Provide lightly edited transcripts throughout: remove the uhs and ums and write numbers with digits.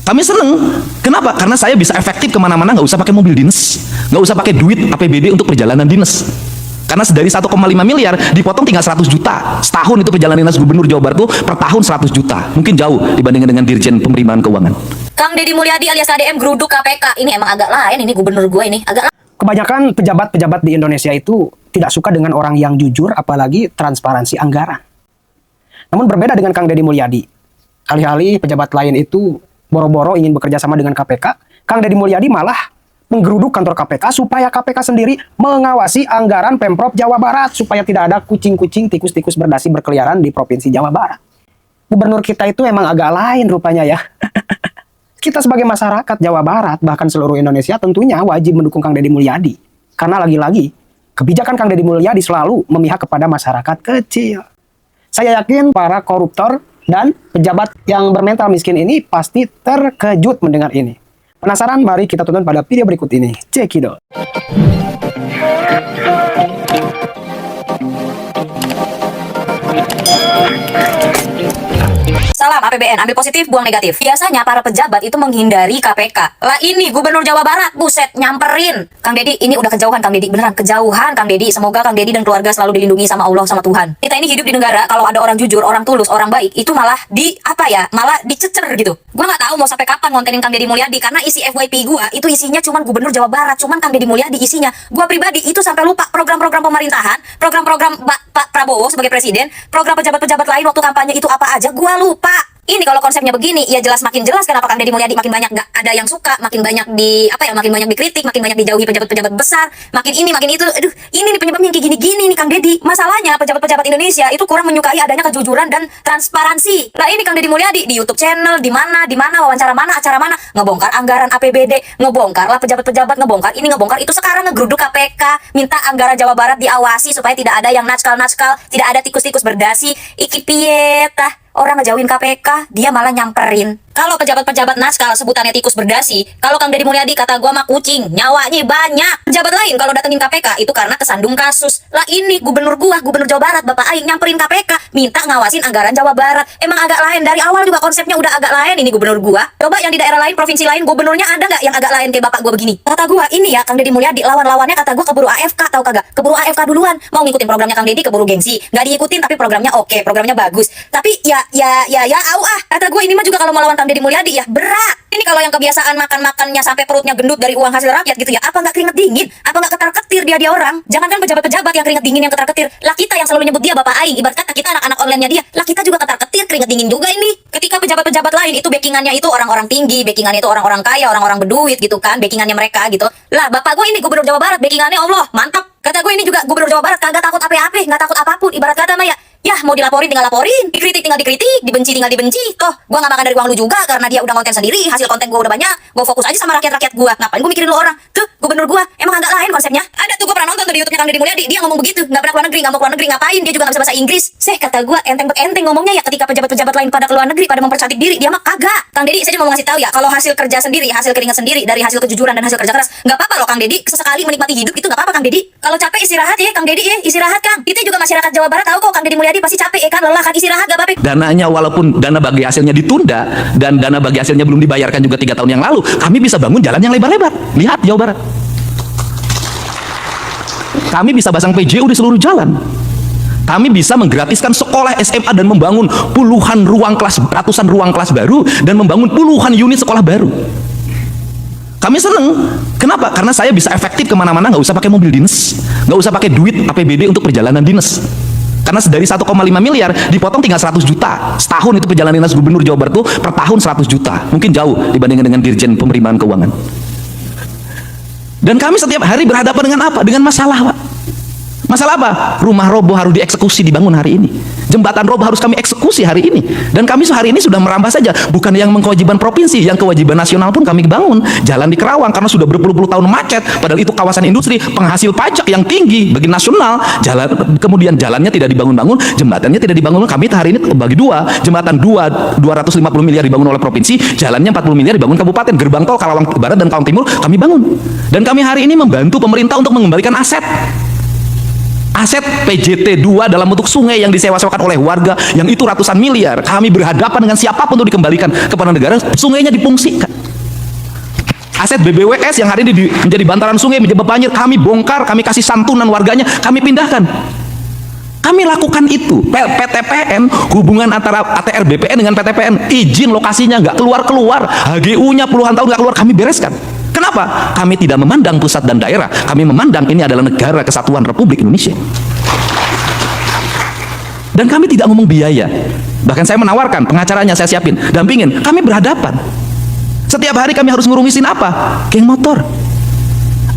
Kami seneng. Kenapa? Karena saya bisa efektif kemana-mana, nggak usah pakai mobil dinas, nggak usah pakai duit APBD untuk perjalanan dinas. Karena dari 1,5 miliar dipotong tinggal 100 juta. Setahun itu perjalanan dinas gubernur Jawa Barat tuh per tahun 100 juta. Mungkin jauh dibandingkan dengan Dirjen Penerimaan Keuangan. Kang Deddy Mulyadi alias ADM geruduk KPK. Ini emang agak lain, ini gubernur gue ini. Agak Kebanyakan pejabat-pejabat di Indonesia itu tidak suka dengan orang yang jujur, apalagi transparansi anggaran. Namun berbeda dengan Kang Deddy Mulyadi. Alih-alih pejabat lain itu boro-boro ingin bekerja sama dengan KPK, Kang Deddy Mulyadi malah menggeruduk kantor KPK supaya KPK sendiri mengawasi anggaran Pemprov Jawa Barat supaya tidak ada kucing-kucing, tikus-tikus berdasi berkeliaran di Provinsi Jawa Barat. Gubernur kita itu emang agak lain rupanya ya. Kita sebagai masyarakat Jawa Barat, bahkan seluruh Indonesia tentunya wajib mendukung Kang Deddy Mulyadi. Karena lagi-lagi, kebijakan Kang Deddy Mulyadi selalu memihak kepada masyarakat kecil. Saya yakin para koruptor dan pejabat yang bermental miskin ini pasti terkejut mendengar ini. Penasaran? Mari kita tonton pada video berikut ini. Cekidot. Salam APBN, ambil positif, buang negatif. Biasanya para pejabat itu menghindari KPK. Lah ini gubernur Jawa Barat, buset, nyamperin. Kang Deddy, ini udah kejauhan Kang Deddy, beneran kejauhan Kang Deddy. Semoga Kang Deddy dan keluarga selalu dilindungi sama Allah sama Tuhan. Kita ini hidup di negara kalau ada orang jujur, orang tulus, orang baik, itu malah malah dicecer gitu. Gua nggak tahu mau sampai kapan ngontenin Kang Deddy Mulyadi karena isi FYP gua itu isinya cuman gubernur Jawa Barat, cuman Kang Deddy Mulyadi isinya. Gua pribadi itu sampai lupa program-program pemerintahan, program-program Pak Prabowo sebagai presiden, program pejabat-pejabat lain waktu kampanye itu apa aja, gua lupa. Ini kalau konsepnya begini, ya jelas makin jelas kenapa Kang Deddy Mulyadi makin banyak gak ada yang suka, makin banyak makin banyak dikritik, makin banyak dijauhi pejabat-pejabat besar, makin ini, makin itu. Aduh, ini nih penyebabnya kayak gini-gini nih Kang Deddy. Masalahnya pejabat-pejabat Indonesia itu kurang menyukai adanya kejujuran dan transparansi. Lah ini Kang Deddy Mulyadi di YouTube channel, di mana, wawancara mana, acara mana, ngebongkar anggaran APBD, ngebongkar lah pejabat-pejabat, ngebongkar ini, ngebongkar itu, sekarang ngegeruduk KPK, minta anggaran Jawa Barat diawasi supaya tidak ada yang natskal-natskal, tidak ada tikus-tikus berdasi, iki piye tah. Orang ngejauhin KPK, dia malah nyamperin. Kalau pejabat-pejabat naskal sebutannya tikus berdasi, kalau Kang Deddy Mulyadi kata gua mah kucing, nyawanya banyak. Pejabat lain kalau datengin KPK itu karena kesandung kasus. Lah ini gubernur gua, gubernur Jawa Barat, Bapak Aing nyamperin KPK, minta ngawasin anggaran Jawa Barat. Emang agak lain, dari awal juga konsepnya udah agak lain ini gubernur gua. Coba yang di daerah lain, provinsi lain, gubernurnya ada nggak yang agak lain kayak bapak gua begini? Kata gua ini ya, Kang Deddy Mulyadi lawan-lawannya kata gua keburu AFK, tahu kagak? Keburu AFK duluan, mau ngikutin programnya Kang Deddy keburu gengsi. Nggak diikutin tapi programnya oke, programnya bagus. Tapi ya kata gue ini mah juga kalau mau lawan Kang Deddy Mulyadi ya berat. Ini kalau yang kebiasaan makan-makannya sampai perutnya gendut dari uang hasil rakyat gitu ya, apa nggak keringet dingin? Apa nggak ketar-ketir dia orang? Jangankan pejabat-pejabat yang keringet dingin yang ketar-ketir, lah kita yang selalu nyebut dia Bapak Aing, ibarat kata kita anak-anak online-nya dia, lah kita juga ketar-ketir keringet dingin juga ini. Ketika pejabat-pejabat lain itu backingannya itu orang-orang tinggi, backingannya itu orang-orang kaya, orang-orang berduit gitu kan, backingannya mereka gitu. Lah bapak gue ini gubernur Jawa Barat, backingannya Allah mantap. Kata gue ini juga gubernur Jawa Barat kagak takut apa-apa, nggak takut apapun, ibarat kata mah ya mau dilaporin tinggal laporin, dikritik tinggal dikritik, dibenci tinggal dibenci. Toh gua nggak makan dari uang lu juga karena dia udah konten sendiri, hasil konten gua udah banyak, gua fokus aja sama rakyat-rakyat gua. Ngapain gua mikirin lu orang? Tuh gubernur gua emang agak lain konsepnya. Ada tuh gua pernah nonton tuh di YouTube-nya Kang Deddy Mulyadi, dia ngomong begitu, nggak pernah keluar negeri, nggak mau keluar negeri, ngapain? Dia juga nggak bisa bahasa Inggris. Kata gua enteng ngomongnya ya, ketika pejabat-pejabat lain pada keluar negeri, pada mempercantik diri, dia mah kagak. Kang Deddy saya cuma mau ngasih tahu ya, kalau hasil kerja sendiri, hasil keringat sendiri dari hasil kejujuran dan hasil kerja keras, nggak apa-apa loh Kang Deddy, sesekali menikmati hidup itu nggak apa-apa Kang Deddy. Kalau capek istirahat ya Kang Deddy ya, istirahat Kang. Kita juga masyarakat Jawa Barat tahu kok Kang Deddy Mulyadi pasti capek ya kan, lelah kan, istirahat gak apa-apa. Dananya walaupun dana bagi hasilnya ditunda dan dana bagi hasilnya belum dibayarkan juga 3 tahun yang lalu, kami bisa bangun jalan yang lebar-lebar. Lihat Jawa Barat. Kami bisa pasang PJU di seluruh jalan. Kami bisa menggratiskan sekolah SMA dan membangun puluhan ruang kelas, ratusan ruang kelas baru dan membangun puluhan unit sekolah baru. Kami seneng. Kenapa? Karena saya bisa efektif kemana-mana, nggak usah pakai mobil dinas, nggak usah pakai duit APBD untuk perjalanan dinas. Karena dari 1,5 miliar dipotong tinggal 100 juta. Setahun itu perjalanan dinas gubernur Jawa Barat tuh per tahun 100 juta. Mungkin jauh dibandingkan dengan Dirjen Penerimaan Keuangan. Dan kami setiap hari berhadapan dengan apa? Dengan masalah, Pak. Masalah apa? Rumah roboh harus dieksekusi dibangun hari ini. Jembatan roboh harus kami eksekusi hari ini. Dan kami hari ini sudah merambah saja. Bukan yang kewajiban provinsi, yang kewajiban nasional pun kami bangun. Jalan di Kerawang karena sudah berpuluh-puluh tahun macet. Padahal itu kawasan industri, penghasil pajak yang tinggi bagi nasional. Kemudian jalannya tidak dibangun-bangun, jembatannya tidak dibangun. Kami hari ini bagi dua. Jembatan 250 miliar dibangun oleh provinsi, jalannya 40 miliar dibangun kabupaten. Gerbang tol Karawang Barat dan Karawang Timur kami bangun. Dan kami hari ini membantu pemerintah untuk mengembalikan aset. Aset PJT 2 dalam bentuk sungai yang disewa-sewakan oleh warga yang itu ratusan miliar. Kami berhadapan dengan siapapun untuk dikembalikan kepada negara, sungainya difungsikan. Aset BBWS yang hari ini menjadi bantaran sungai, menjadi banjir, kami bongkar, kami kasih santunan warganya, kami pindahkan. Kami lakukan itu. PTPN, hubungan antara ATR BPN dengan PTPN, izin lokasinya nggak keluar-keluar, HGU-nya puluhan tahun nggak keluar, kami bereskan. Kenapa? Kami tidak memandang pusat dan daerah, kami memandang ini adalah negara kesatuan Republik Indonesia. Dan kami tidak ngomong biaya. Bahkan saya menawarkan, pengacaranya saya siapin, dampingin, kami berhadapan. Setiap hari kami harus ngurusin apa? Geng motor.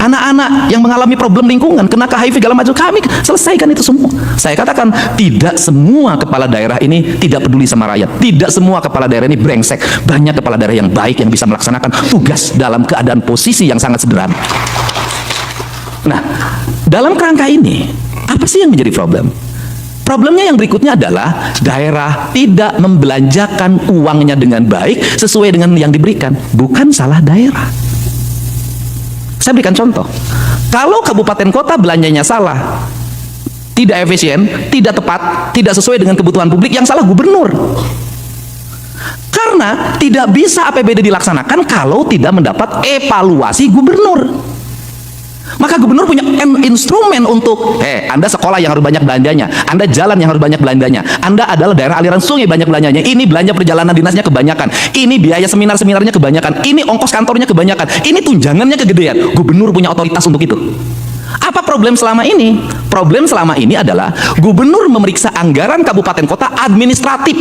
Anak-anak yang mengalami problem lingkungan, kena ke HIV segala macam, kami selesaikan itu semua. Saya katakan, tidak semua kepala daerah ini tidak peduli sama rakyat. Tidak semua kepala daerah ini brengsek. Banyak kepala daerah yang baik yang bisa melaksanakan tugas dalam keadaan posisi yang sangat sederhana. Nah, dalam kerangka ini, apa sih yang menjadi problem? Problemnya yang berikutnya adalah daerah tidak membelanjakan uangnya dengan baik sesuai dengan yang diberikan. Bukan salah daerah. Saya berikan contoh. Kalau kabupaten kota belanjanya salah, tidak efisien, tidak tepat, tidak sesuai dengan kebutuhan publik, yang salah gubernur. Karena tidak bisa APBD dilaksanakan kalau tidak mendapat evaluasi gubernur. Maka gubernur punya instrumen untuk, Anda sekolah yang harus banyak belanjanya, Anda jalan yang harus banyak belanjanya, Anda adalah daerah aliran sungai banyak belanjanya, ini belanja perjalanan dinasnya kebanyakan, ini biaya seminar-seminarnya kebanyakan, ini ongkos kantornya kebanyakan, ini tunjangannya kegedean. Gubernur punya otoritas untuk itu. Apa problem selama ini? Problem selama ini adalah gubernur memeriksa anggaran kabupaten kota administratif.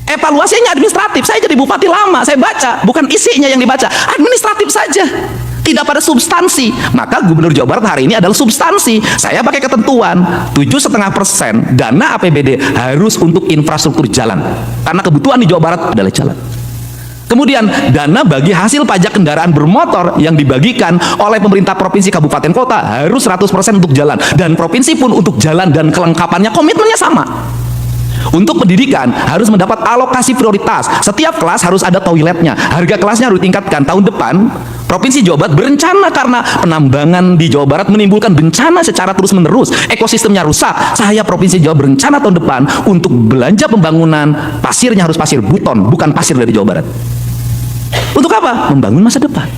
Evaluasinya administratif. Saya jadi bupati lama, saya baca, bukan isinya yang dibaca, administratif saja, tidak pada substansi. Maka gubernur Jawa Barat hari ini adalah substansi. Saya pakai ketentuan 7,5% dana APBD harus untuk infrastruktur jalan, karena kebutuhan di Jawa Barat adalah jalan. Kemudian dana bagi hasil pajak kendaraan bermotor yang dibagikan oleh pemerintah provinsi kabupaten kota harus 100% untuk jalan, dan provinsi pun untuk jalan dan kelengkapannya komitmennya sama. Untuk pendidikan harus mendapat alokasi prioritas. Setiap kelas harus ada toiletnya. Harga kelasnya harus ditingkatkan. Tahun depan Provinsi Jawa Barat berencana, karena penambangan di Jawa Barat menimbulkan bencana secara terus-menerus, ekosistemnya rusak. Saya Provinsi Jawa berencana tahun depan untuk belanja pembangunan, pasirnya harus pasir buton, bukan pasir dari Jawa Barat. Untuk apa? Membangun masa depan.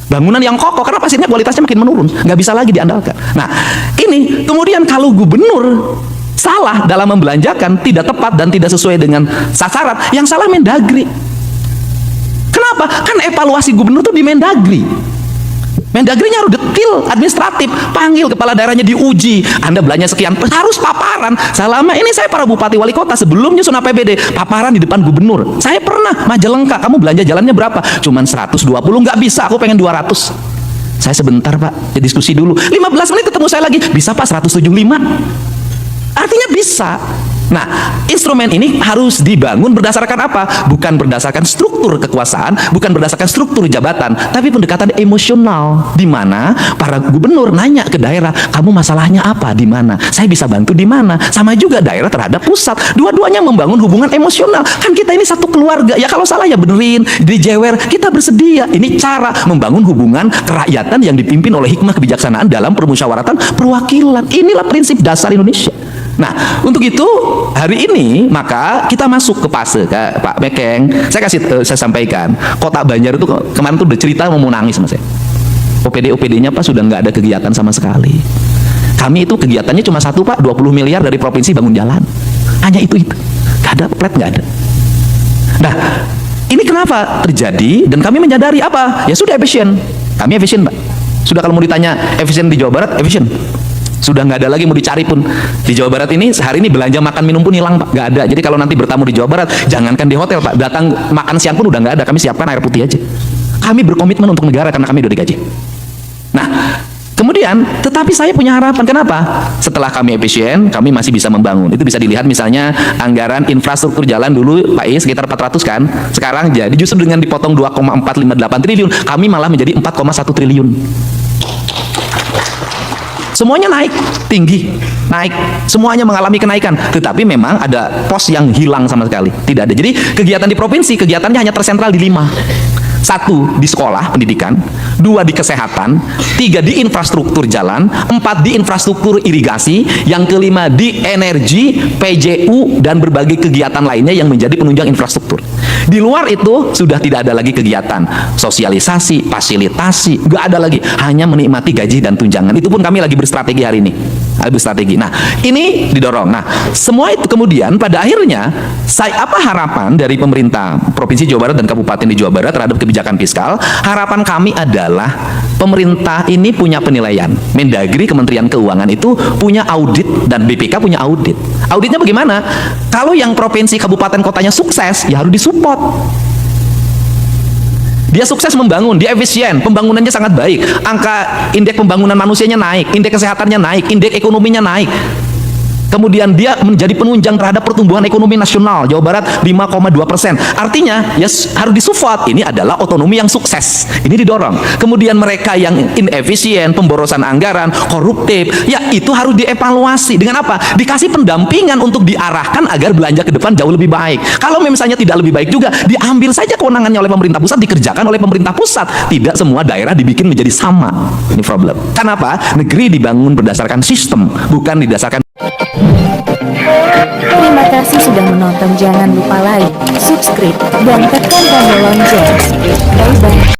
Bangunan yang kokoh, karena pasirnya kualitasnya makin menurun, nggak bisa lagi diandalkan. Nah, ini kemudian kalau gubernur salah dalam membelanjakan, tidak tepat dan tidak sesuai dengan sasaran, yang salah Mendagri. Kenapa? Kan evaluasi gubernur itu di Mendagri. Mendagrinya harus detil, administratif, panggil kepala daerahnya diuji. Anda belanja sekian, harus paparan. Selama ini saya para bupati wali kota sebelum nyusun APBD, paparan di depan gubernur. Saya pernah Majalengka, kamu belanja jalannya berapa? Cuman 120, nggak bisa, aku pengen 200. Saya sebentar Pak, ya diskusi dulu. 15 menit ketemu saya lagi, bisa Pak 175. Artinya bisa. Nah, instrumen ini harus dibangun berdasarkan apa? Bukan berdasarkan struktur kekuasaan, bukan berdasarkan struktur jabatan, tapi pendekatan emosional, di mana para gubernur nanya ke daerah, kamu masalahnya apa, di mana? Saya bisa bantu di mana? Sama juga daerah terhadap pusat. Dua-duanya membangun hubungan emosional. Kan kita ini satu keluarga. Ya kalau salah ya benerin, dijewer, kita bersedia. Ini cara membangun hubungan kerakyatan yang dipimpin oleh hikmah kebijaksanaan dalam permusyawaratan perwakilan. Inilah prinsip dasar Indonesia. Nah, untuk itu hari ini maka kita masuk ke fase Pak Mekeng. Saya sampaikan, Kota Banjar itu kemarin tuh udah cerita mau nangis sama saya. OPD-nya Pak sudah nggak ada kegiatan sama sekali. Kami itu kegiatannya cuma satu Pak, 20 miliar dari provinsi bangun jalan. Hanya itu. Nggak ada plat, nggak ada. Nah, ini kenapa terjadi? Dan kami menyadari apa? Ya sudah efisien. Kami efisien Pak. Sudah kalau mau ditanya efisien di Jawa Barat, efisien. Sudah nggak ada lagi mau dicari pun. Di Jawa Barat ini sehari ini belanja makan minum pun hilang Pak, nggak ada. Jadi kalau nanti bertamu di Jawa Barat, jangankan di hotel Pak, datang makan siang pun udah nggak ada. Kami siapkan air putih aja. Kami berkomitmen untuk negara karena kami udah digaji. Nah, kemudian tetapi saya punya harapan. Kenapa? Setelah kami efisien, kami masih bisa membangun. Itu bisa dilihat misalnya anggaran infrastruktur jalan dulu Pak sekitar 400 kan. Sekarang jadi justru dengan dipotong 2,458 triliun, kami malah menjadi 4,1 triliun. Semuanya naik, tinggi, naik. Semuanya mengalami kenaikan. Tetapi memang ada pos yang hilang sama sekali. Tidak ada. Jadi kegiatan di provinsi, kegiatannya hanya tersentral di 5. 1 di sekolah pendidikan, 2 di kesehatan, 3 di infrastruktur jalan, 4 di infrastruktur irigasi, yang kelima di energi, PJU, dan berbagai kegiatan lainnya yang menjadi penunjang infrastruktur. Di luar itu sudah tidak ada lagi kegiatan sosialisasi, fasilitasi, nggak ada lagi, hanya menikmati gaji dan tunjangan. Itu pun kami lagi berstrategi hari ini. Berstrategi. Nah, ini didorong. Nah, semua itu kemudian pada akhirnya apa harapan dari pemerintah Provinsi Jawa Barat dan Kabupaten di Jawa Barat terhadap kebijakan fiskal? Harapan kami adalah pemerintah ini punya penilaian. Mendagri, Kementerian Keuangan itu punya audit dan BPK punya audit. Auditnya bagaimana? Kalau yang provinsi, kabupaten, kotanya sukses, ya harus disupport. Dia sukses membangun, dia efisien, pembangunannya sangat baik, angka indeks pembangunan manusianya naik, indeks kesehatannya naik, indeks ekonominya naik. Kemudian dia menjadi penunjang terhadap pertumbuhan ekonomi nasional Jawa Barat 5,2%. Artinya ya harus disupport. Ini adalah otonomi yang sukses. Ini didorong. Kemudian mereka yang inefisien, pemborosan anggaran, koruptif, ya itu harus dievaluasi. Dengan apa? Dikasih pendampingan untuk diarahkan agar belanja ke depan jauh lebih baik. Kalau misalnya tidak lebih baik juga, diambil saja kewenangannya oleh pemerintah pusat, dikerjakan oleh pemerintah pusat. Tidak semua daerah dibikin menjadi sama. Ini problem. Kenapa? Negeri dibangun berdasarkan sistem, bukan didasarkan. Terima kasih sudah menonton. Jangan lupa like, subscribe, dan tekan tombol lonceng. Bye-bye.